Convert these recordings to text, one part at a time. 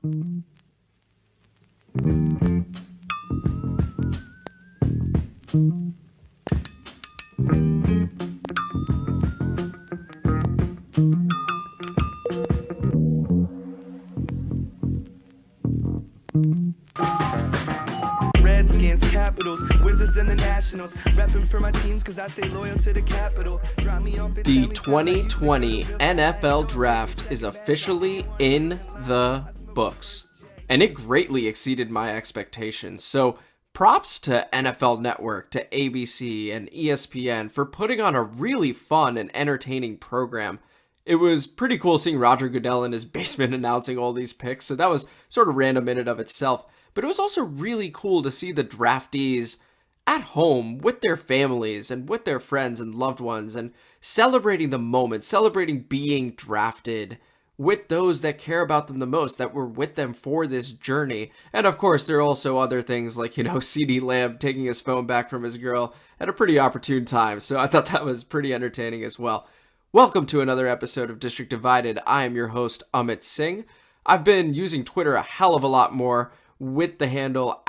Redskins, Capitals, Wizards, and the Nationals. Repping for my teams because I stay loyal to the capital. The 2020 NFL Draft is officially in the books, and it greatly exceeded my expectations. So props to NFL Network, to ABC, and ESPN for putting on a really fun and entertaining program. It was pretty cool seeing Roger Goodell in his basement announcing all these picks, so that was sort of random in and of itself. But it was also really cool to see the draftees at home with their families and with their friends and loved ones and celebrating the moment, celebrating being drafted with those that care about them the most, that were with them for this journey. And of course, there are also other things like, CeeDee Lamb taking his phone back from his girl at a pretty opportune time. So I thought that was pretty entertaining as well. Welcome to another episode of District Divided. I am your host, Amit Singh. I've been using Twitter a hell of a lot more with the handle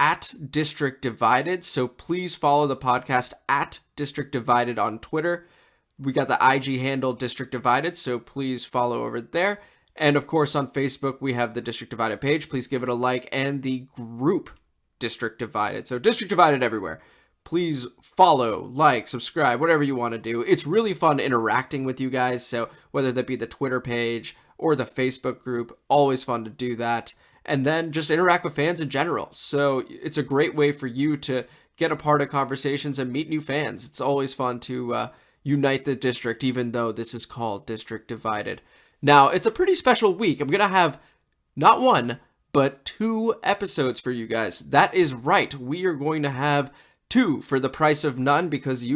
@District Divided. So please follow the podcast @District Divided on Twitter. We got the IG handle District Divided, so please follow over there. And of course on Facebook, we have the District Divided page. Please give it a like, and the group District Divided. So District Divided everywhere. Please follow, like, subscribe, whatever you want to do. It's really fun interacting with you guys. So whether that be the Twitter page or the Facebook group, always fun to do that. And then just interact with fans in general. So it's a great way for you to get a part of conversations and meet new fans. It's always fun to unite the district, even though this is called District Divided. Now, it's a pretty special week. I'm going to have not one, but 2 episodes for you guys. That is right. We are going to have 2 for the price of none, because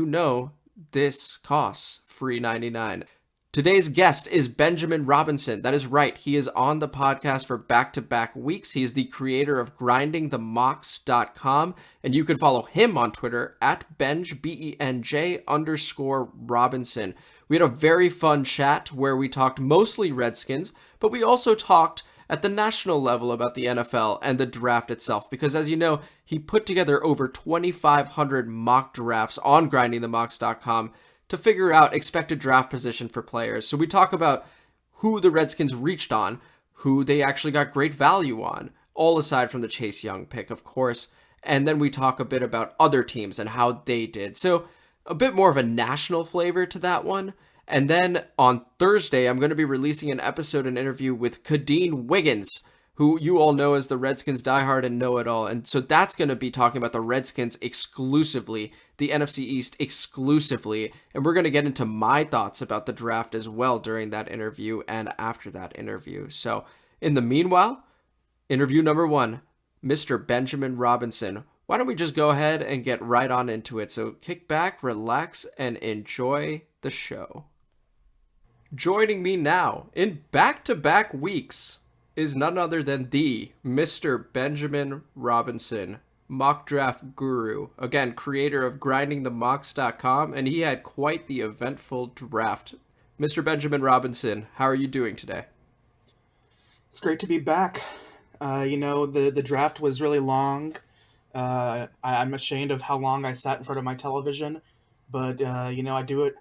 this costs free $99. Today's guest is Benjamin Robinson. That is right. He is on the podcast for back-to-back weeks. He is the creator of grindingthemocks.com, and you can follow him on Twitter @Benj, BENJ_Robinson. We had a very fun chat where we talked mostly Redskins, but we also talked at the national level about the NFL and the draft itself, because as you know, he put together over 2,500 mock drafts on grindingthemocks.com to figure out expected draft position for players. So we talk about who the Redskins reached on, who they actually got great value on, all aside from the Chase Young pick, of course. And then we talk a bit about other teams and how they did. So a bit more of a national flavor to that one. And then on Thursday, I'm going to be releasing an episode and interview with Kadeen Wiggins, who you all know as the Redskins diehard and know-it-all. And so that's going to be talking about the Redskins exclusively, the NFC East exclusively. And we're going to get into my thoughts about the draft as well during that interview and after that interview. So in the meanwhile, interview number 1, Mr. Benjamin Robinson. Why don't we just go ahead and get right on into it? So kick back, relax, and enjoy the show. Joining me now in back-to-back weeks is none other than the Mr. Benjamin Robinson, mock draft guru. Again, creator of grindingthemocks.com, and he had quite the eventful draft. Mr. Benjamin Robinson, how are you doing today? It's great to be back. The draft was really long. I'm ashamed of how long I sat in front of my television, but I do it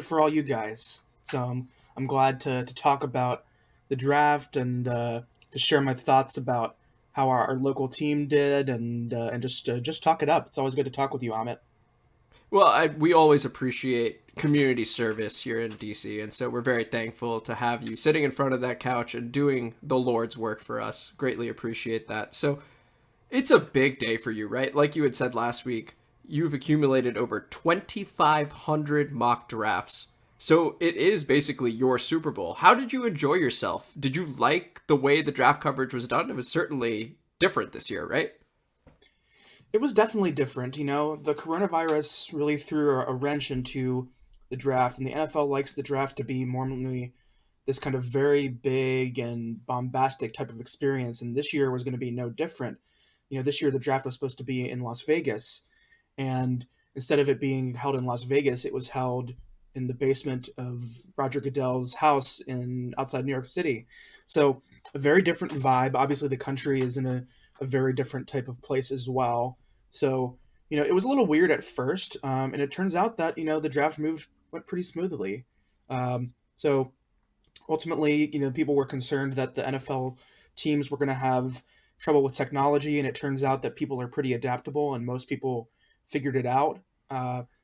for all you guys. So I'm glad to talk about the draft and to share my thoughts about how our local team did and just talk it up. It's always good to talk with you, Amit. Well, we always appreciate community service here in DC, and so we're very thankful to have you sitting in front of that couch and doing the Lord's work for us. Greatly appreciate that. So it's a big day for you, right? Like you had said last week, you've accumulated over 2,500 mock drafts. So it is basically your Super Bowl. How did you enjoy yourself? Did you like the way the draft coverage was done? It was certainly different this year, right? It was definitely different. The coronavirus really threw a wrench into the draft, and the NFL likes the draft to be normally this kind of very big and bombastic type of experience, and this year was going to be no different. This year the draft was supposed to be in Las Vegas, and instead of it being held in Las Vegas, it was held in the basement of Roger Goodell's house in outside New York City. So a very different vibe. Obviously, the country is in a very different type of place as well. So it was a little weird at first, and it turns out that the draft went pretty smoothly. So ultimately, people were concerned that the NFL teams were going to have trouble with technology, and it turns out that people are pretty adaptable, and most people figured it out.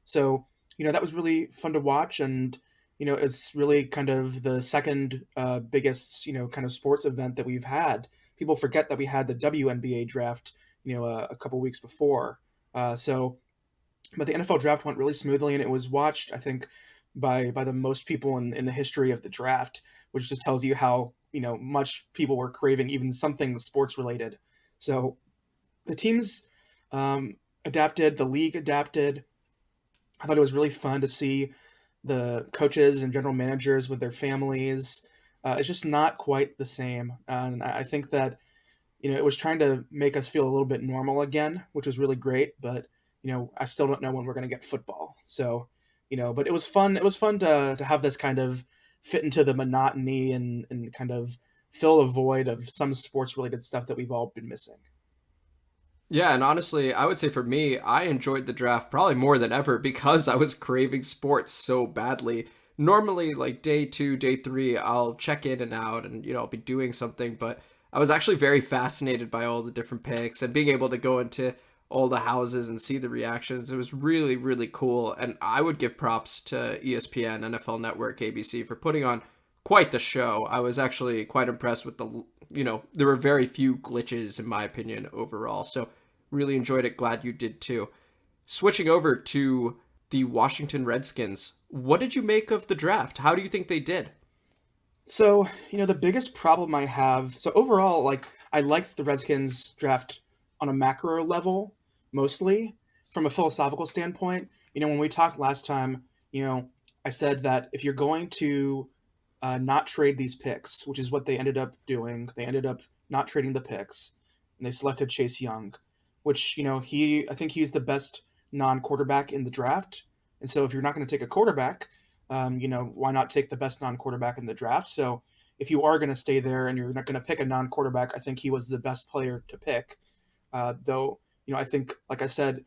So that was really fun to watch, and it's really kind of the second biggest kind of sports event that we've had. People forget that we had the WNBA draft, a couple weeks before. But the NFL draft went really smoothly, and it was watched, I think, by the most people in the history of the draft, which just tells you how much people were craving even something sports related. So the teams adapted, the league adapted. I thought it was really fun to see the coaches and general managers with their families. It's just not quite the same, and I think that it was trying to make us feel a little bit normal again, which was really great. But I still don't know when we're going to get football. So but it was fun. It was fun to have this kind of fit into the monotony and kind of fill the void of some sports related stuff that we've all been missing. Yeah, and honestly, I would say for me, I enjoyed the draft probably more than ever because I was craving sports so badly. Normally, like day 2, day 3, I'll check in and out and, I'll be doing something, but I was actually very fascinated by all the different picks and being able to go into all the houses and see the reactions. It was really, really cool. And I would give props to ESPN, NFL Network, ABC for putting on quite the show. I was actually quite impressed with there were very few glitches in my opinion overall. So really enjoyed it. Glad you did too. Switching over to the Washington Redskins, what did you make of the draft? How do you think they did? So, the biggest problem I have, so overall, like, I liked the Redskins draft on a macro level, mostly. From a philosophical standpoint, when we talked last time, I said that if you're going to not trade these picks, which is what they ended up doing, they ended up not trading the picks, and they selected Chase Young, which, I think he's the best non-quarterback in the draft. And so if you're not going to take a quarterback, why not take the best non-quarterback in the draft? So if you are going to stay there and you're not going to pick a non-quarterback, I think he was the best player to pick. Though, I think, like I said,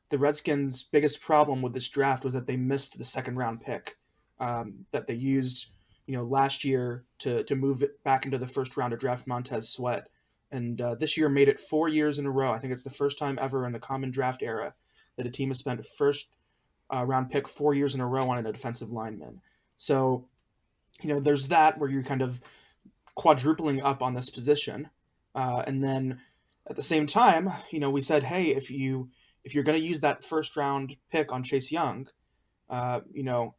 the Redskins' biggest problem with this draft was that they missed the second round pick that they used, last year to move it back into the first round to draft Montez Sweat. And this year made it 4 years in a row. I think it's the first time ever in the common draft era that a team has spent a first round pick 4 years in a row on a defensive lineman. So, there's that where you're kind of quadrupling up on this position. And then at the same time, we said, hey, if you're going to use that first round pick on Chase Young, and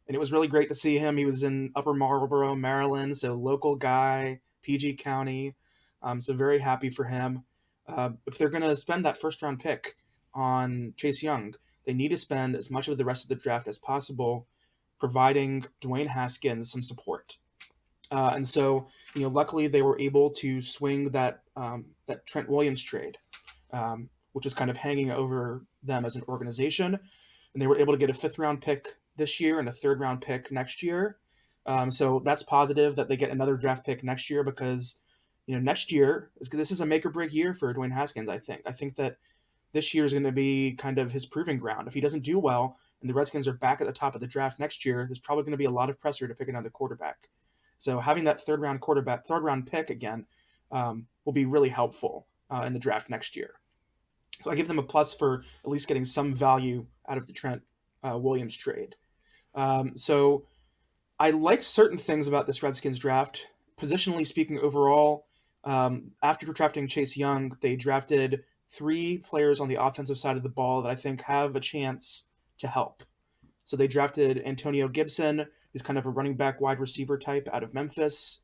it was really great to see him. He was in Upper Marlboro, Maryland, so local guy, PG County. So very happy for him. If they're going to spend that first round pick on Chase Young, they need to spend as much of the rest of the draft as possible providing Dwayne Haskins some support. And so, luckily they were able to swing that Trent Williams trade, which is kind of hanging over them as an organization. And they were able to get a 5th round pick this year and a 3rd round pick next year. So that's positive that they get another draft pick next year because, next year, this is a make or break year for Dwayne Haskins, I think. I think that this year is going to be kind of his proving ground. If he doesn't do well and the Redskins are back at the top of the draft next year, there's probably going to be a lot of pressure to pick another quarterback. So having that 3rd round pick again will be really helpful in the draft next year. So I give them a plus for at least getting some value out of the Trent Williams trade. So I like certain things about this Redskins draft. Positionally speaking, overall, after drafting Chase Young, they drafted 3 players on the offensive side of the ball that I think have a chance to help. So they drafted Antonio Gibson, who's kind of a running back wide receiver type out of Memphis.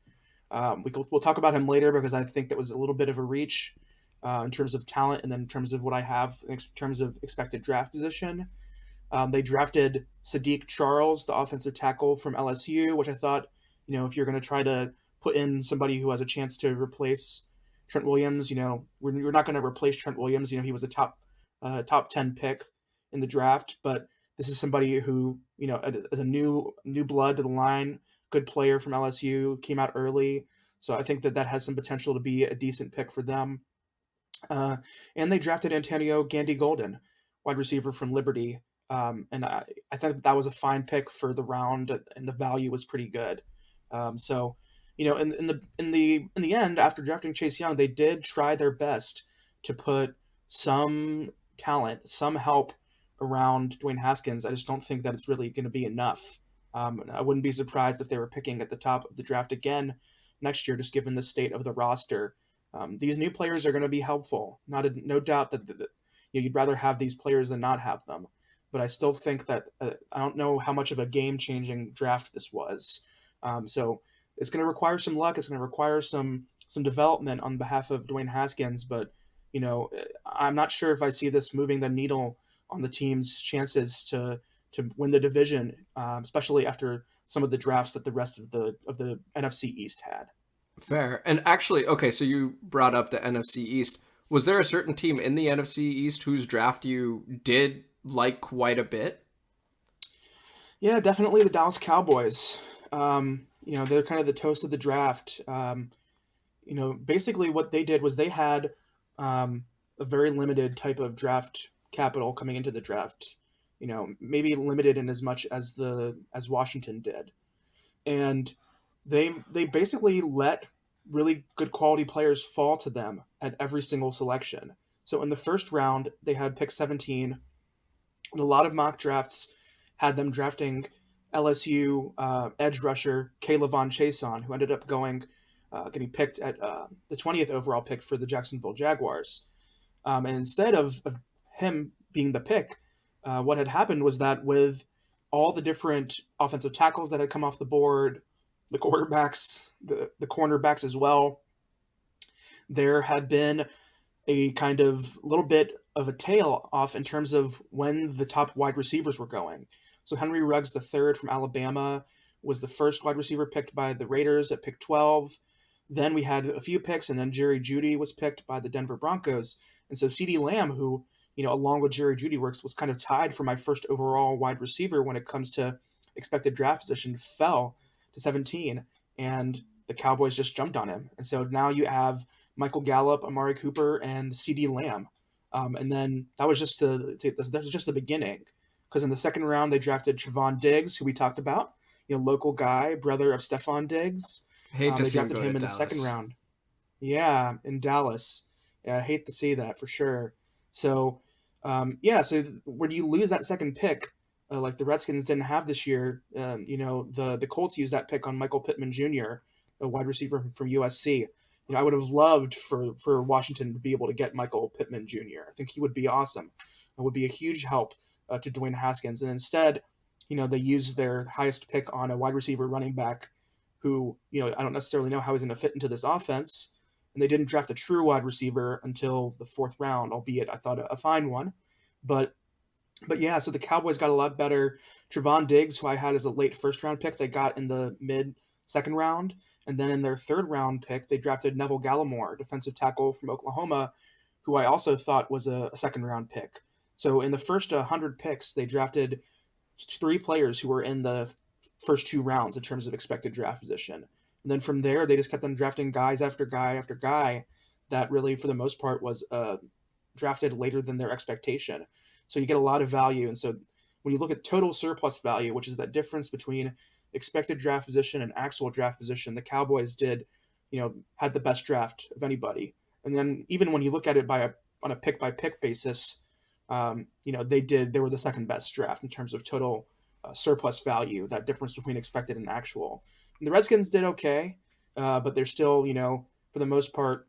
We'll talk about him later because I think that was a little bit of a reach in terms of talent and then in terms of what I have in terms of expected draft position. They drafted Sadiq Charles, the offensive tackle from LSU, which I thought, if you're going to try to put in somebody who has a chance to replace Trent Williams, we're not going to replace Trent Williams. He was a top 10 pick in the draft, but This is somebody who, as a new blood to the line, good player from LSU, came out early. So I think that has some potential to be a decent pick for them. Uh, and they drafted Antonio Gandy Golden, wide receiver from Liberty. And I think that was a fine pick for the round, and the value was pretty good. So, in the end, after drafting Chase Young, they did try their best to put some talent, some help around Dwayne Haskins. I just don't think that it's really going to be enough. I wouldn't be surprised if they were picking at the top of the draft again next year, just given the state of the roster. These new players are going to be helpful. No doubt that you'd rather have these players than not have them. But I still think that I don't know how much of a game-changing draft this was. So it's going to require some luck. It's going to require some development on behalf of Dwayne Haskins. But I'm not sure if I see this moving the needle on the team's chances to win the division, especially after some of the drafts that the rest of the NFC East had. Fair. And actually, okay, so you brought up the NFC East. Was there a certain team in the NFC East whose draft you did like quite a bit? Yeah, definitely the Dallas Cowboys. They're kind of the toast of the draft. Basically what they did was they had a very limited type of draft capital coming into the draft. Maybe limited in as much as Washington did, and they basically let really good quality players fall to them at every single selection. So in the first round, they had pick 17, and a lot of mock drafts had them drafting LSU edge rusher Kayvon Chaisson, who ended up getting picked at the 20th overall pick for the Jacksonville Jaguars. And instead of him being the pick, what had happened was that with all the different offensive tackles that had come off the board, the quarterbacks, the cornerbacks as well, there had been a kind of little bit of a tail off in terms of when the top wide receivers were going. So Henry Ruggs III from Alabama was the first wide receiver picked by the Raiders at pick 12. Then we had a few picks, and then Jerry Jeudy was picked by the Denver Broncos. And so CeeDee Lamb, who, along with Jerry Jeudy was kind of tied for my first overall wide receiver when it comes to expected draft position, fell to 17, and the Cowboys just jumped on him. And so now you have Michael Gallup, Amari Cooper, and CeeDee Lamb. And then that was just the beginning, because in the second round they drafted Trevon Diggs, who we talked about, local guy, brother of Stephon Diggs. Hate to they see him drafted go him to in Dallas. the second round. Yeah, in Dallas. Yeah, I hate to see that for sure. So, so when you lose that second pick, like the Redskins didn't have this year, the Colts used that pick on Michael Pittman Jr., a wide receiver from USC. I would have loved for Washington to be able to get Michael Pittman Jr. I think he would be awesome. It would be a huge help to Dwayne Haskins. And instead, they used their highest pick on a wide receiver running back who, I don't necessarily know how he's going to fit into this offense. And they didn't draft a true wide receiver until the fourth round, albeit I thought a fine one. But yeah, so the Cowboys got a lot better. Trevon Diggs, who I had as a late first round pick, they got in the mid second round. And then in their third round pick, they drafted Neville Gallimore, defensive tackle from Oklahoma, who I also thought was a second round pick. So in the first 100 picks, they drafted 3 players who were in the first 2 rounds in terms of expected draft position. And then from there, they just kept on drafting guys after guy after guy that really, for the most part, was drafted later than their expectation. So you get a lot of value. And so when you look at total surplus value, which is that difference between expected draft position and actual draft position, the Cowboys had the best draft of anybody. And then even when you look at it on a pick by pick basis, they were the second best draft in terms of total surplus value, that difference between expected and actual. And the Redskins did okay, but they're still, for the most part,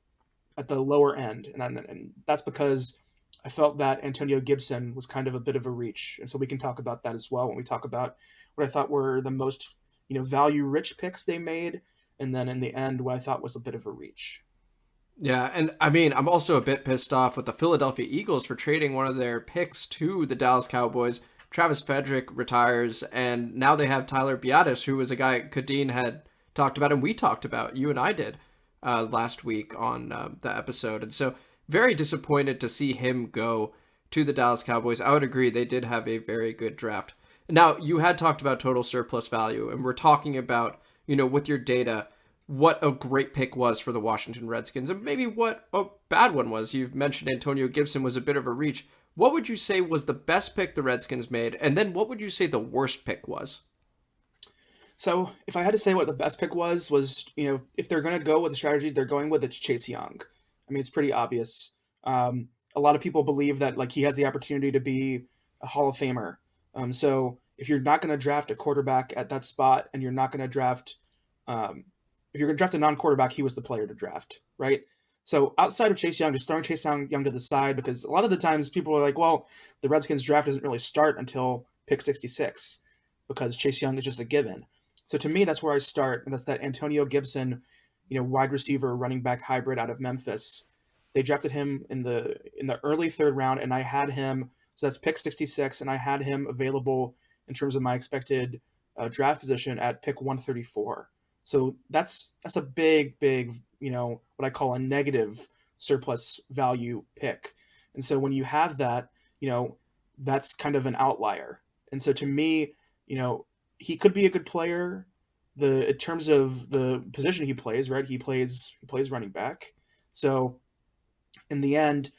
at the lower end. And that's because I felt that Antonio Gibson was kind of a bit of a reach. And so we can talk about that as well when we talk about what I thought were the most, value-rich picks they made. And then in the end, what I thought was a bit of a reach. Yeah, and I mean, I'm also a bit pissed off with the Philadelphia Eagles for trading one of their picks to the Dallas Cowboys. Travis Frederick retires, and now they have Tyler Biadasz, who was a guy Kadeen had talked about, and we talked about, you and I did, last week on the episode. And so very disappointed to see him go to the Dallas Cowboys. I would agree they did have a very good draft. Now, you had talked about total surplus value, and we're talking about, with your data, what a great pick was for the Washington Redskins, and maybe what a bad one was. You've mentioned Antonio Gibson was a bit of a reach. What would you say was the best pick the Redskins made, and then what would you say the worst pick was? So if I had to say what the best pick was, if they're going to go with the strategy they're going with, it's Chase Young. I mean, it's pretty obvious. A lot of people believe that he has the opportunity to be a Hall of Famer. So if you're not going to draft a quarterback at that spot, and you're not going to draft, if you're going to draft a non-quarterback, he was the player to draft, right? So outside of Chase Young, just throwing Chase Young to the side, because a lot of the times people are like, well, the Redskins draft doesn't really start until pick 66 because Chase Young is just a given. So to me, that's where I start, and that's that Antonio Gibson, wide receiver, running back hybrid out of Memphis. They drafted him in the early third round, and I had him. So that's pick 66, and I had him available in terms of my expected draft position at pick 134. So that's a big, what I call a negative surplus value pick. And so when you have that, that's kind of an outlier. And so to me, he could be a good player. In terms of the position he plays, right? He plays running back. So in the end,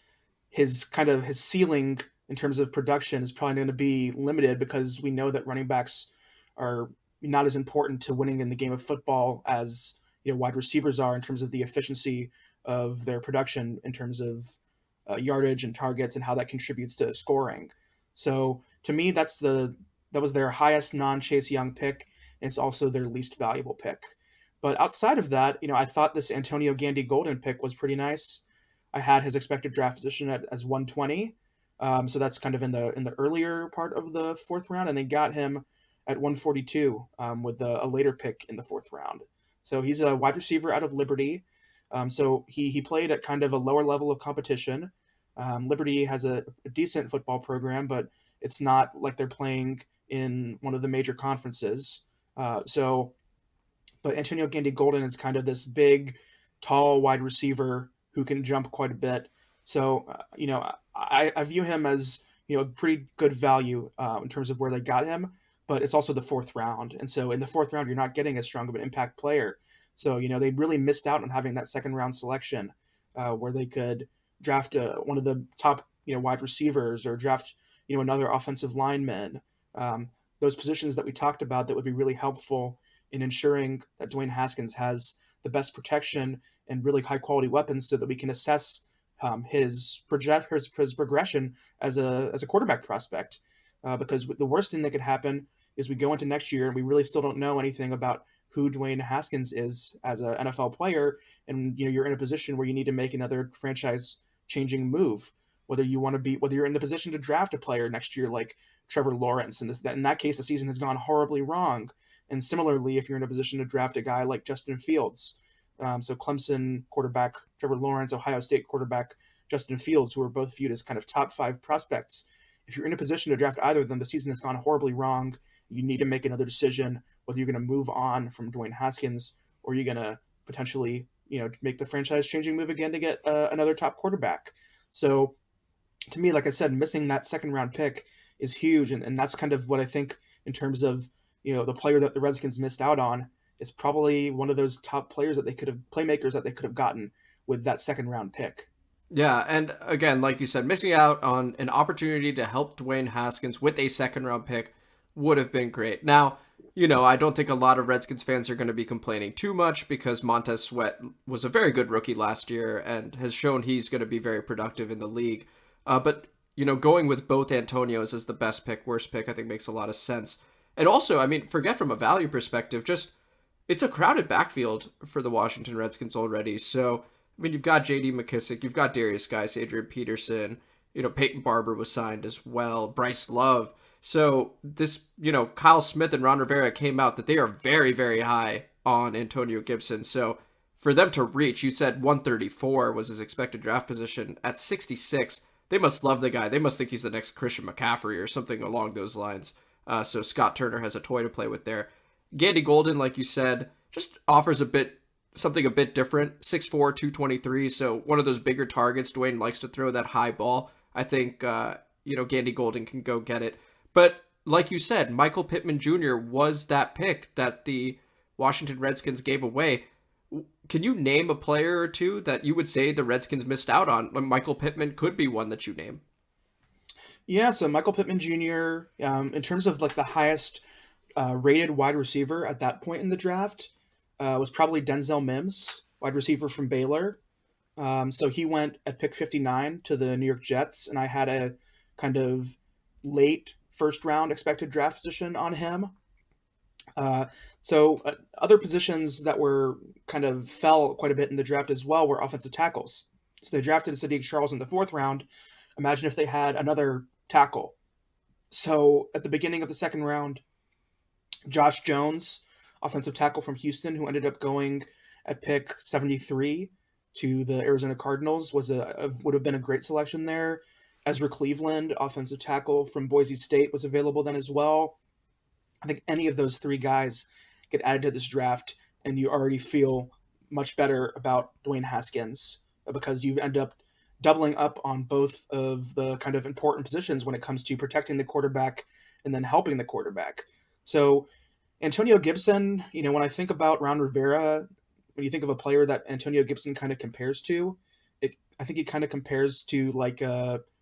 his ceiling in terms of production is probably going to be limited, because we know that running backs are not as important to winning in the game of football as wide receivers are in terms of the efficiency of their production in terms of yardage and targets and how that contributes to scoring. So to me, that was their highest non-Chase Young pick. And it's also their least valuable pick. But outside of that, I thought this Antonio Gandy Golden pick was pretty nice. I had his expected draft position as 120. So that's kind of in the earlier part of the fourth round, and they got him at 142 with a later pick in the fourth round. So he's a wide receiver out of Liberty. So he played at kind of a lower level of competition. Liberty has a decent football program, but it's not like they're playing in one of the major conferences. But Antonio Gandy Golden is kind of this big, tall wide receiver who can jump quite a bit. So, I view him as, a pretty good value in terms of where they got him, but it's also the fourth round. And so in the fourth round, you're not getting as strong of an impact player. So, they really missed out on having that second round selection where they could draft one of the top, wide receivers, or draft, another offensive lineman. Those positions that we talked about that would be really helpful in ensuring that Dwayne Haskins has the best protection and really high quality weapons, so that we can assess his progression as a quarterback prospect. Because the worst thing that could happen is we go into next year and we really still don't know anything about who Dwayne Haskins is as an NFL player, and you're in a position where you need to make another franchise changing move. Whether you're in the position to draft a player next year like Trevor Lawrence, and in that case the season has gone horribly wrong. And similarly, if you're in a position to draft a guy like Justin Fields, so Clemson quarterback Trevor Lawrence, Ohio State quarterback Justin Fields, who are both viewed as kind of top 5 prospects. If you're in a position to draft either of them, the season has gone horribly wrong. You need to make another decision whether you're going to move on from Dwayne Haskins, or you're going to potentially, make the franchise changing move again to get another top quarterback. So to me, like I said, missing that second round pick is huge. And that's kind of what I think in terms of, the player that the Redskins missed out on. Is probably one of those top players playmakers that they could have gotten with that second round pick. Yeah, and again, like you said, missing out on an opportunity to help Dwayne Haskins with a second round pick would have been great. Now, I don't think a lot of Redskins fans are going to be complaining too much, because Montez Sweat was a very good rookie last year and has shown he's going to be very productive in the league. But going with both Antonios as the best pick, worst pick, I think makes a lot of sense. And also, forget from a value perspective, just it's a crowded backfield for the Washington Redskins already. So, you've got J.D. McKissick, you've got Darius Geis, Adrian Peterson, Peyton Barber was signed as well, Bryce Love. So this, Kyle Smith and Ron Rivera came out that they are very, very high on Antonio Gibson. So for them to reach, you said 134 was his expected draft position. At 66, they must love the guy. They must think he's the next Christian McCaffrey or something along those lines. So Scott Turner has a toy to play with there. Gandy Golden, like you said, just offers something a bit different. 6'4", 223, so one of those bigger targets. Dwayne likes to throw that high ball. I think Gandy Golden can go get it. But like you said, Michael Pittman Jr. was that pick that the Washington Redskins gave away. Can you name a player or two that you would say the Redskins missed out on? Michael Pittman could be one that you name. Yeah, so Michael Pittman Jr., in terms of like the highest rated wide receiver at that point in the draft, was probably Denzel Mims, wide receiver from Baylor. So he went at pick 59 to the New York Jets, and I had a kind of late first round expected draft position on him. So other positions that were kind of fell quite a bit in the draft as well were offensive tackles. So they drafted Sadiq Charles in the fourth round. Imagine if they had another tackle. So at the beginning of the second round, Josh Jones, offensive tackle from Houston, who ended up going at pick 73 to the Arizona Cardinals, would have been a great selection there. Ezra Cleveland, offensive tackle from Boise State, was available then as well. I think any of those three guys get added to this draft, and you already feel much better about Dwayne Haskins because you end up doubling up on both of the kind of important positions when it comes to protecting the quarterback and then helping the quarterback. So Antonio Gibson, when I think about Ron Rivera, when you think of a player that Antonio Gibson kind of compares to, I think he kind of compares to like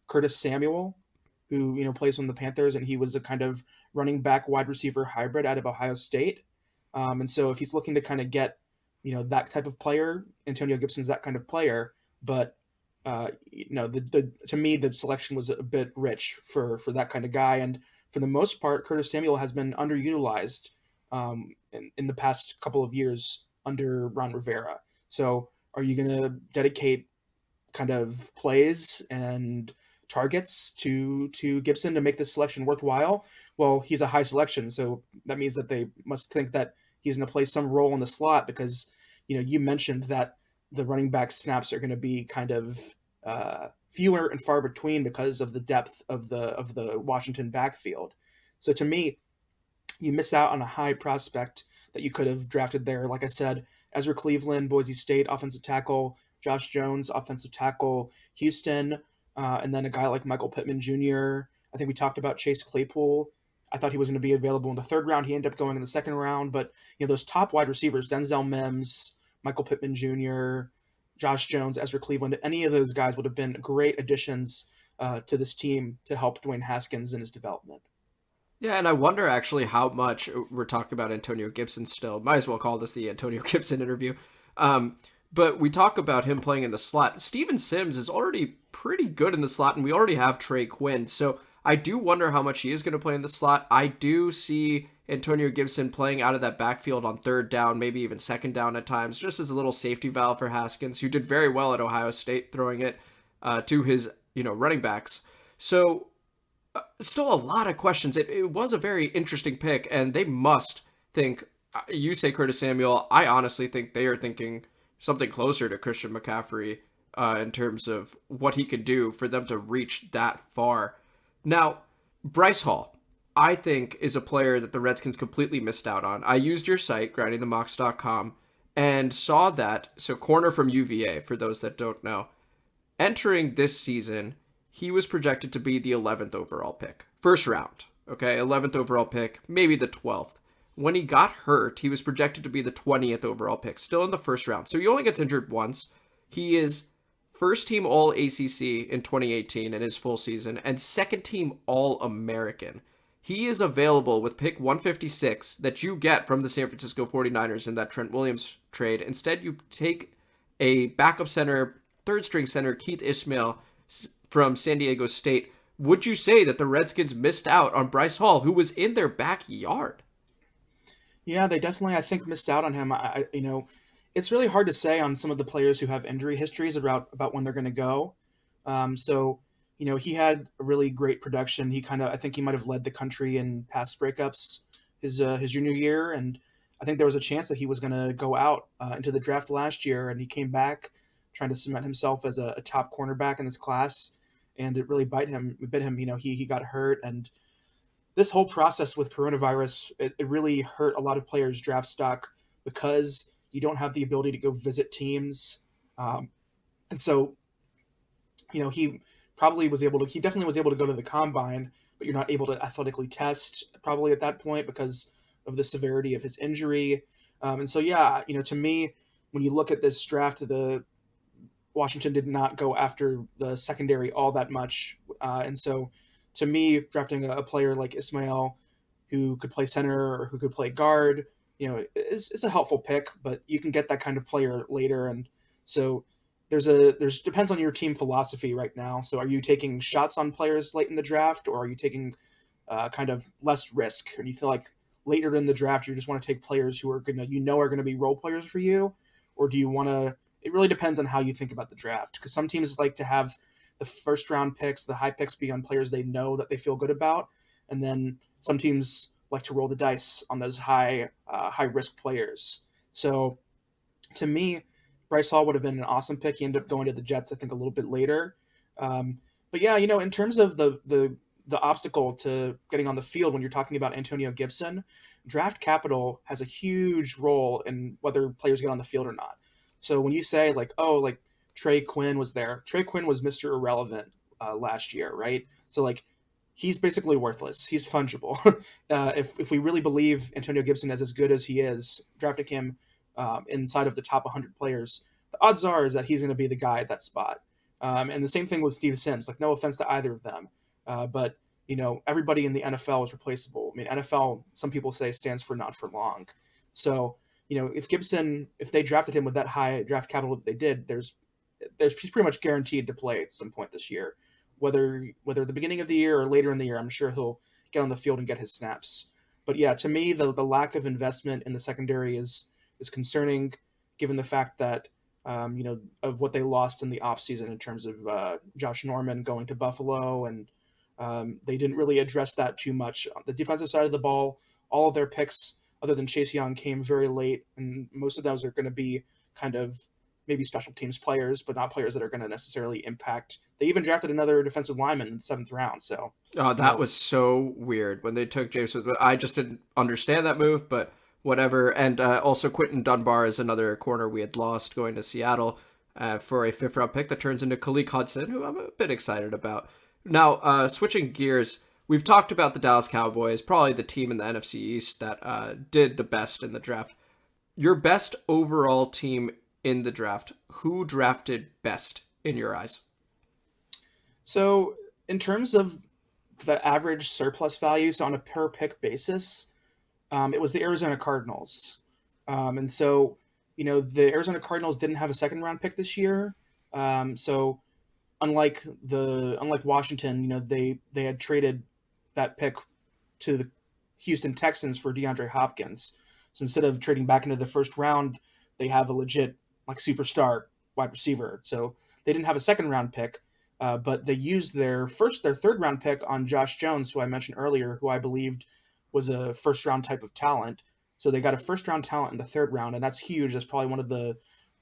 Curtis Samuel, who plays on the Panthers, and he was a kind of running back wide receiver hybrid out of Ohio State. And so if he's looking to kind of get that type of player, Antonio Gibson's that kind of player. But to me the selection was a bit rich for that kind of guy, and for the most part, Curtis Samuel has been underutilized in the past couple of years under Ron Rivera. So are you going to dedicate kind of plays and targets to Gibson to make this selection worthwhile? Well, he's a high selection, so that means that they must think that he's going to play some role in the slot because you mentioned that the running back snaps are going to be kind of fewer and far between because of the depth of the Washington backfield. So to me, you miss out on a high prospect that you could have drafted there. Like I said, Ezra Cleveland, Boise State, offensive tackle, Josh Jones, offensive tackle, Houston, and then a guy like Michael Pittman Jr. I think we talked about Chase Claypool. I thought he was going to be available in the third round. He ended up going in the second round. But those top wide receivers, Denzel Mims, Michael Pittman Jr., Josh Jones, Ezra Cleveland, any of those guys would have been great additions to this team to help Dwayne Haskins in his development. Yeah, and I wonder actually how much we're talking about Antonio Gibson still. Might as well call this the Antonio Gibson interview. But we talk about him playing in the slot. Steven Sims is already pretty good in the slot, and we already have Trey Quinn. So I do wonder how much he is going to play in the slot. I do see Antonio Gibson playing out of that backfield on third down, maybe even second down at times, just as a little safety valve for Haskins, who did very well at Ohio State, throwing it to his running backs. So still a lot of questions. It was a very interesting pick, and they must think, you say Curtis Samuel, I honestly think they are thinking something closer to Christian McCaffrey in terms of what he can do for them to reach that far. Now, Bryce Hall, I think, is a player that the Redskins completely missed out on. I used your site, grindingthemocks.com, and saw that, so corner from UVA, for those that don't know, entering this season, he was projected to be the 11th overall pick. First round, okay? 11th overall pick, maybe the 12th. When he got hurt, he was projected to be the 20th overall pick, still in the first round. So he only gets injured once. He is first team All ACC in 2018 in his full season, and second team All American. He is available with pick 156 that you get from the San Francisco 49ers in that Trent Williams trade. Instead, you take a backup center, third string center, Keith Ismail from San Diego State. Would you say that the Redskins missed out on Bryce Hall, who was in their backyard? Yeah, they definitely, I think, missed out on him. It's really hard to say on some of the players who have injury histories about when they're going to go. He had a really great production. I think he might have led the country in pass breakups his junior year, and I think there was a chance that he was going to go out into the draft last year, and he came back trying to cement himself as a top cornerback in this class, and it really bit him. He got hurt, and this whole process with coronavirus, it really hurt a lot of players' draft stock because you don't have the ability to go visit teams. And so, he he definitely was able to go to the combine, but you're not able to athletically test probably at that point because of the severity of his injury. And so, yeah, to me, when you look at this draft, the Washington did not go after the secondary all that much. And so, to me, drafting a player like Ismail, who could play center or who could play guard, is a helpful pick. But you can get that kind of player later, and so there's depends on your team philosophy right now. So, are you taking shots on players late in the draft, or are you taking kind of less risk, and you feel like later in the draft you just want to take players who are gonna be role players for you, or do you want to? It really depends on how you think about the draft, because some teams like to have the first round picks, the high picks, be on players they know that they feel good about, and then some teams like to roll the dice on those high risk players. So to me, Bryce Hall would have been an awesome pick. He ended up going to the Jets, I think, a little bit later. But yeah, in terms of the obstacle to getting on the field when you're talking about Antonio Gibson, draft capital has a huge role in whether players get on the field or not. So when you say like Trey Quinn was there, Trey Quinn was Mr. Irrelevant last year, right? So like he's basically worthless. He's fungible. If we really believe Antonio Gibson is as good as he is, drafting him inside of the top 100 players, the odds are is that he's going to be the guy at that spot. And the same thing with Steve Sims. Like, no offense to either of them, but everybody in the NFL is replaceable. I mean, NFL, some people say, stands for not for long. So if they drafted him with that high draft capital that they did, he's pretty much guaranteed to play at some point this year, whether the beginning of the year or later in the year. I'm sure he'll get on the field and get his snaps. But yeah, to me, the lack of investment in the secondary is concerning, given the fact that of what they lost in the offseason in terms of Josh Norman going to Buffalo, and they didn't really address that too much. On the defensive side of the ball, all of their picks, other than Chase Young, came very late, and most of those are going to be kind of maybe special teams players, but not players that are going to necessarily impact. They even drafted another defensive lineman in the 7th round. So that was so weird when they took James Smith. I just didn't understand that move, but whatever. And also Quentin Dunbar is another corner we had lost going to Seattle for a 5th round pick that turns into Khaleke Hudson, who I'm a bit excited about. Now, switching gears, we've talked about the Dallas Cowboys, probably the team in the NFC East that did the best in the draft. Your best overall team in the draft, who drafted best in your eyes? So in terms of the average surplus value, so on a per pick basis, it was the Arizona Cardinals. And so, the Arizona Cardinals didn't have a 2nd round pick this year. So unlike Washington, they had traded that pick to the Houston Texans for DeAndre Hopkins. So instead of trading back into the 1st round, they have a legit superstar wide receiver. So they didn't have a 2nd round pick, but they used their 3rd round pick on Josh Jones, who I mentioned earlier, who I believed was a 1st round type of talent. So they got a 1st round talent in the 3rd round, and that's huge. That's probably one of the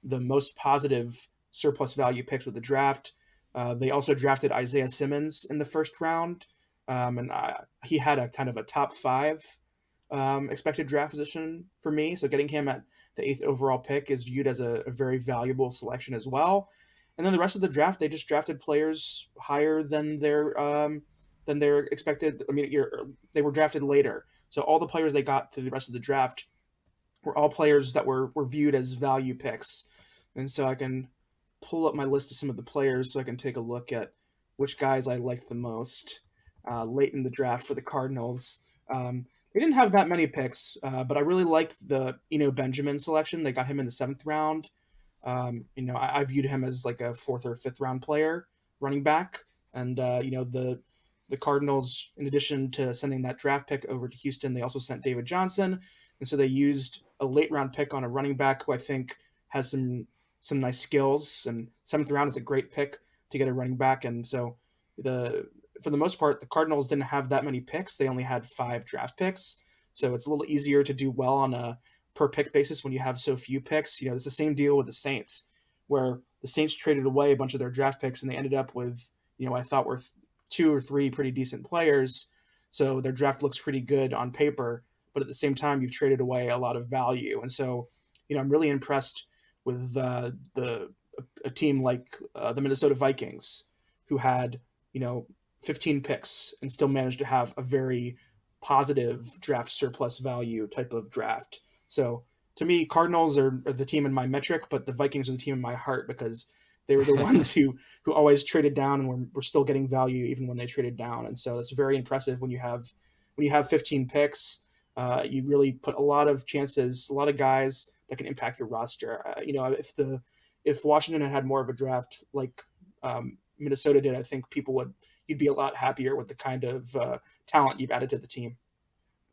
most positive surplus value picks of the draft. They also drafted Isaiah Simmons in the 1st round, and he had a kind of a top 5 expected draft position for me. So getting him at the 8th overall pick is viewed as a very valuable selection as well. And then the rest of the draft, they just drafted players higher than their expected. I mean, they were drafted later. So all the players they got through the rest of the draft were all players that were viewed as value picks. And so I can pull up my list of some of the players so I can take a look at which guys I liked the most late in the draft for the Cardinals. They didn't have that many picks, but I really liked the Benjamin selection. They got him in the 7th round. I viewed him as like a 4th or 5th round player, running back. And, the Cardinals, in addition to sending that draft pick over to Houston, they also sent David Johnson. And so they used a late round pick on a running back who I think has some nice skills. And 7th round is a great pick to get a running back. And so for the most part, the Cardinals didn't have that many picks. They only had 5 draft picks. So it's a little easier to do well on a per pick basis when you have so few picks. It's the same deal with the Saints, where the Saints traded away a bunch of their draft picks and they ended up with, I thought were 2 or 3 pretty decent players. So their draft looks pretty good on paper, but at the same time, you've traded away a lot of value. And so, I'm really impressed with a team like the Minnesota Vikings, who had, 15 picks and still managed to have a very positive draft surplus value type of draft. So to me, Cardinals are the team in my metric, but the Vikings are the team in my heart because they were the ones who always traded down and were still getting value even when they traded down. And so it's very impressive when you have 15 picks. You really put a lot of chances, a lot of guys that can impact your roster. If Washington had more of a draft like Minnesota did, I think you'd be a lot happier with the kind of talent you've added to the team.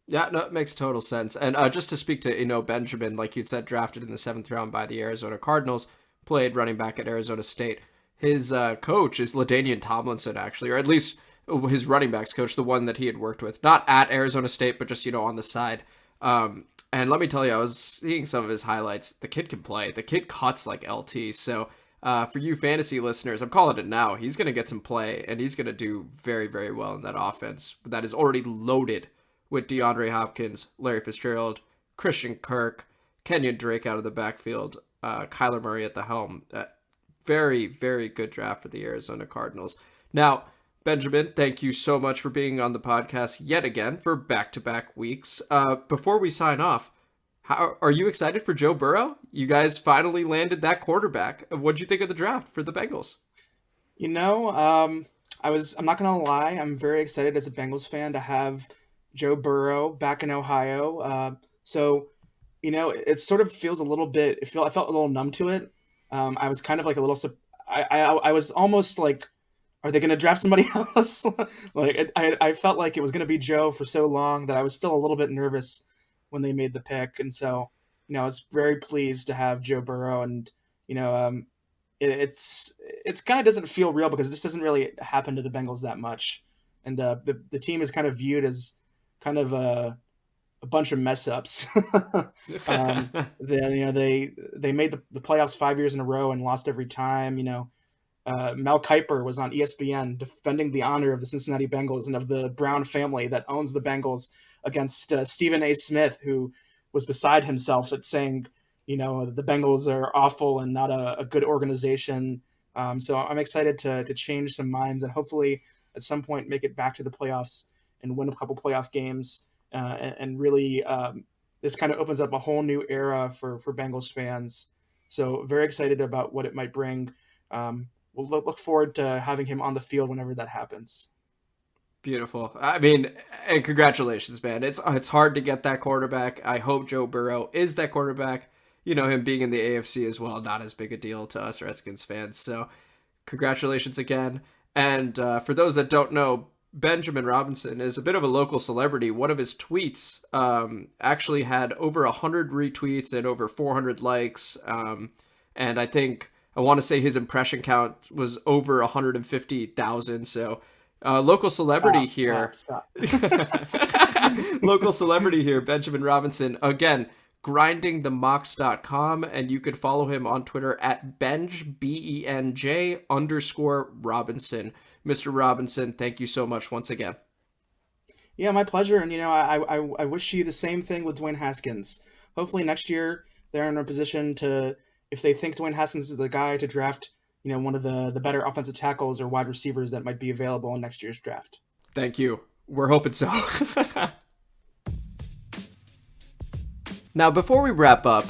Yeah, no, it makes total sense. And just to speak to Benjamin, like you said, drafted in the 7th round by the Arizona Cardinals, played running back at Arizona State. His coach is LaDainian Tomlinson, actually, or at least his running backs coach, the one that he had worked with, not at Arizona State, but just on the side. And let me tell you, I was seeing some of his highlights. The kid can play. The kid cuts like LT. So for you fantasy listeners, I'm calling it now. He's going to get some play, and he's going to do very, very well in that offense that is already loaded with DeAndre Hopkins, Larry Fitzgerald, Christian Kirk, Kenyon Drake out of the backfield, Kyler Murray at the helm. Very, very good draft for the Arizona Cardinals. Now, Benjamin, thank you so much for being on the podcast yet again for back-to-back weeks. Before we sign off, are you excited for Joe Burrow? You guys finally landed that quarterback. What'd you think of the draft for the Bengals? I'm not going to lie, I'm very excited as a Bengals fan to have Joe Burrow back in Ohio. It sort of feels a little bit, I felt a little numb to it. I was kind of like a little, I was almost like, are they going to draft somebody else? I felt like it was going to be Joe for so long that I was still a little bit nervous when they made the pick. And so, I was very pleased to have Joe Burrow, and, it's kind of doesn't feel real because this doesn't really happen to the Bengals that much. And the team is kind of viewed as kind of a bunch of mess ups. They made the playoffs 5 years in a row and lost every time. Mel Kiper was on ESPN defending the honor of the Cincinnati Bengals and of the Brown family that owns the Bengals against Stephen A. Smith, who was beside himself at saying, the Bengals are awful and not a good organization. So I'm excited to change some minds and hopefully at some point make it back to the playoffs and win a couple playoff games. And really, this kind of opens up a whole new era for Bengals fans. So very excited about what it might bring. We'll look forward to having him on the field whenever that happens. Beautiful. I mean, and congratulations, man. It's hard to get that quarterback. I hope Joe Burrow is that quarterback. Him being in the AFC as well, not as big a deal to us Redskins fans. So congratulations again. And for those that don't know, Benjamin Robinson is a bit of a local celebrity. One of his tweets actually had over 100 retweets and over 400 likes. And I want to say his impression count was over 150,000. So local celebrity Stop. Local celebrity here, Benjamin Robinson. Again, grindingthemocks.com, and you could follow him on Twitter at Benj, BENJ _Robinson. Mr. Robinson, thank you so much once again. Yeah, my pleasure. And, I wish you the same thing with Dwayne Haskins. Hopefully next year they're in a position to, if they think Dwayne Haskins is the guy to draft, one of the better offensive tackles or wide receivers that might be available in next year's draft. Thank you. We're hoping so. Now, before we wrap up,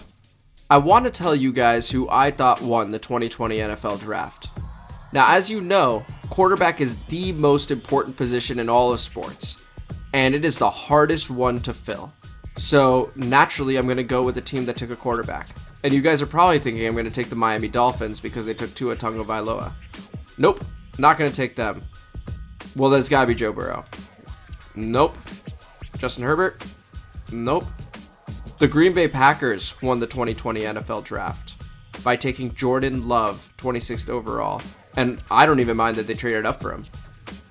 I want to tell you guys who I thought won the 2020 NFL Draft. Now, as you know, quarterback is the most important position in all of sports, and it is the hardest one to fill. So, naturally, I'm going to go with the team that took a quarterback. And you guys are probably thinking I'm going to take the Miami Dolphins because they took Tua Tagovailoa. Nope, not going to take them. Well, then it's got to be Joe Burrow. Nope. Justin Herbert? Nope. The Green Bay Packers won the 2020 NFL Draft by taking Jordan Love, 26th overall. And I don't even mind that they traded up for him.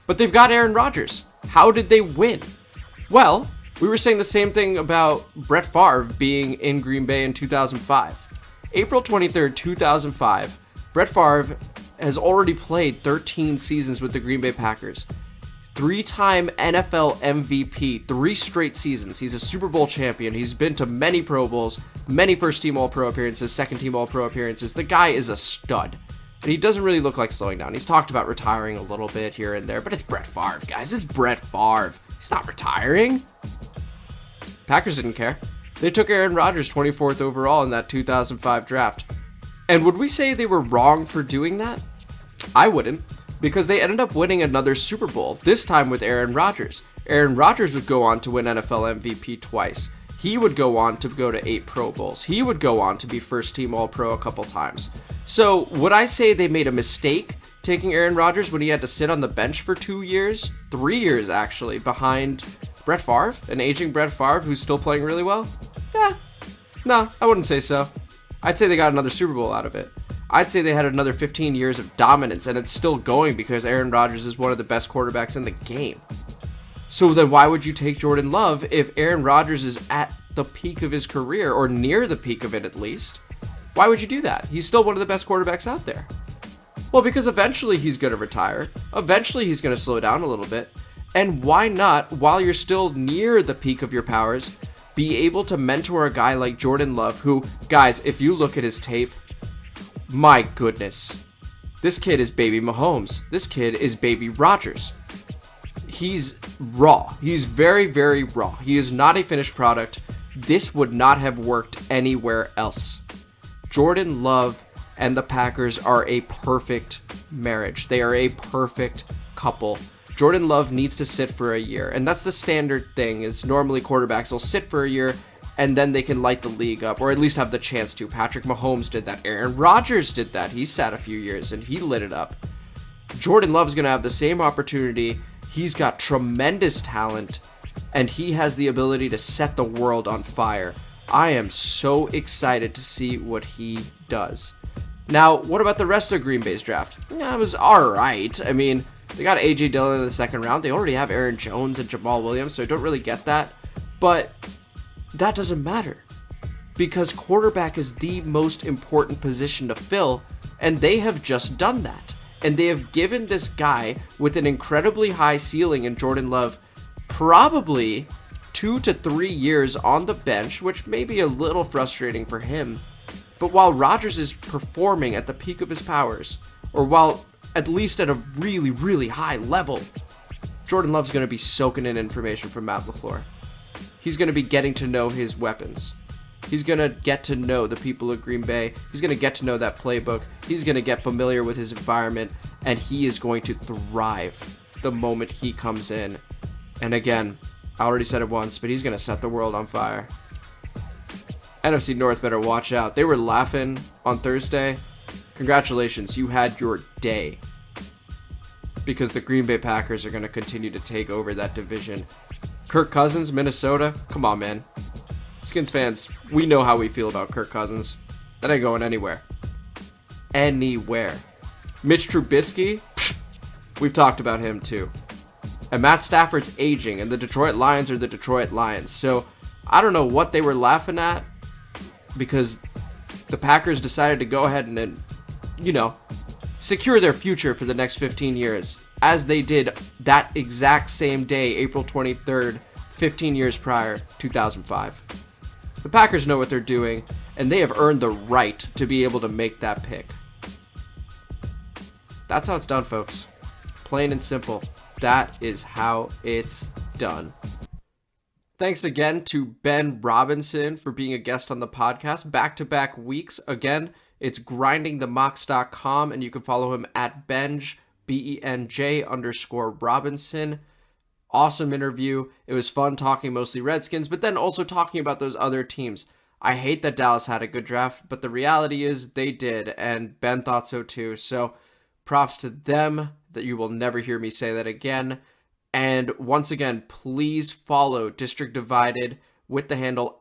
But they've got Aaron Rodgers. How did they win? Well, we were saying the same thing about Brett Favre being in Green Bay in 2005. April 23rd, 2005, Brett Favre has already played 13 seasons with the Green Bay Packers. 3-time NFL MVP, 3 straight seasons. He's a Super Bowl champion. He's been to many Pro Bowls, many first-team All-Pro appearances, second-team All-Pro appearances. The guy is a stud. And he doesn't really look like slowing down. He's talked about retiring a little bit here and there, but it's Brett Favre, guys. It's Brett Favre. He's not retiring. Packers didn't care. They took Aaron Rodgers 24th overall in that 2005 draft. And would we say they were wrong for doing that? I wouldn't, because they ended up winning another Super Bowl, this time with Aaron Rodgers. Aaron Rodgers would go on to win NFL MVP twice. He would go on to go to 8 Pro Bowls. He would go on to be first team All-Pro a couple times. So would I say they made a mistake taking Aaron Rodgers when he had to sit on the bench for 2 years, 3 years actually, behind Brett Favre, an aging Brett Favre who's still playing really well? Yeah, no, I wouldn't say so. I'd say they got another Super Bowl out of it. I'd say they had another 15 years of dominance, and it's still going because Aaron Rodgers is one of the best quarterbacks in the game. So then why would you take Jordan Love if Aaron Rodgers is at the peak of his career, or near the peak of it at least? Why would you do that? He's still one of the best quarterbacks out there. Well, because eventually he's going to retire. Eventually he's going to slow down a little bit. And why not, while you're still near the peak of your powers, be able to mentor a guy like Jordan Love, who, guys, if you look at his tape, my goodness. This kid is baby Mahomes. This kid is baby Rodgers. He's raw. He's very, very raw. He is not a finished product. This would not have worked anywhere else. Jordan Love and the Packers are a perfect marriage. They are a perfect couple. Jordan Love needs to sit for a year, and that's the standard thing, is normally quarterbacks will sit for a year and then they can light the league up, or at least have the chance to. Patrick Mahomes did that. Aaron Rodgers did that. He sat a few years and he lit it up. Jordan Love's going to have the same opportunity. He's got tremendous talent, and he has the ability to set the world on fire. I am so excited to see what he does. Now, what about the rest of Green Bay's draft? Yeah, it was alright. I mean, they got A.J. Dillon in the second round. They already have Aaron Jones and Jamal Williams, so I don't really get that. But that doesn't matter, because quarterback is the most important position to fill, and they have just done that. And they have given this guy with an incredibly high ceiling in Jordan Love probably 2 to 3 years on the bench, which may be a little frustrating for him. But while Rodgers is performing at the peak of his powers, or while at least at a really, really high level, Jordan Love's going to be soaking in information from Matt LaFleur. He's going to be getting to know his weapons. He's going to get to know the people of Green Bay. He's going to get to know that playbook. He's going to get familiar with his environment, and he is going to thrive the moment he comes in. And again, I already said it once, but he's going to set the world on fire. NFC North better watch out. They were laughing on Thursday. Congratulations, you had your day. Because the Green Bay Packers are going to continue to take over that division. Kirk Cousins, Minnesota? Come on, man. Skins fans, we know how we feel about Kirk Cousins. That ain't going anywhere. Anywhere. Mitch Trubisky? Pfft, we've talked about him too. And Matt Stafford's aging, and the Detroit Lions are the Detroit Lions. So I don't know what they were laughing at, because the Packers decided to go ahead and, secure their future for the next 15 years, as they did that exact same day, April 23rd, 15 years prior, 2005. The Packers know what they're doing, and they have earned the right to be able to make that pick. That's how it's done, folks. Plain and simple. That is how it's done. Thanks again to Ben Robinson for being a guest on the podcast. Back-to-back weeks. Again, it's grindingthemocks.com, and you can follow him at Benj, BENJ_Robinson. Awesome interview. It was fun talking mostly Redskins, but then also talking about those other teams. I hate that Dallas had a good draft, but the reality is they did, and Ben thought so too. So props to them. That you will never hear me say that again. And once again, please follow District Divided with the handle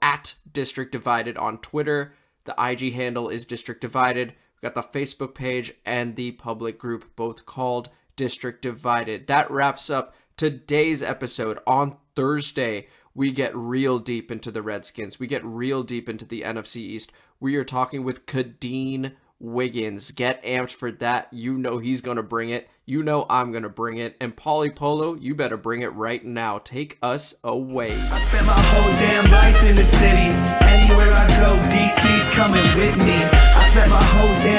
@DistrictDivided on Twitter. The IG handle is District Divided. We've got the Facebook page and the public group, both called District Divided. That wraps up today's episode. On Thursday, we get real deep into the Redskins. We get real deep into the NFC East. We are talking with Kadeen Wiggins. Get amped for that. You know he's going to bring it. You know I'm going to bring it. And Pauly Polo, you better bring it right now. Take us away. I spent my whole damn life in the city. Anywhere I go, DC's coming with me. I spent my whole damn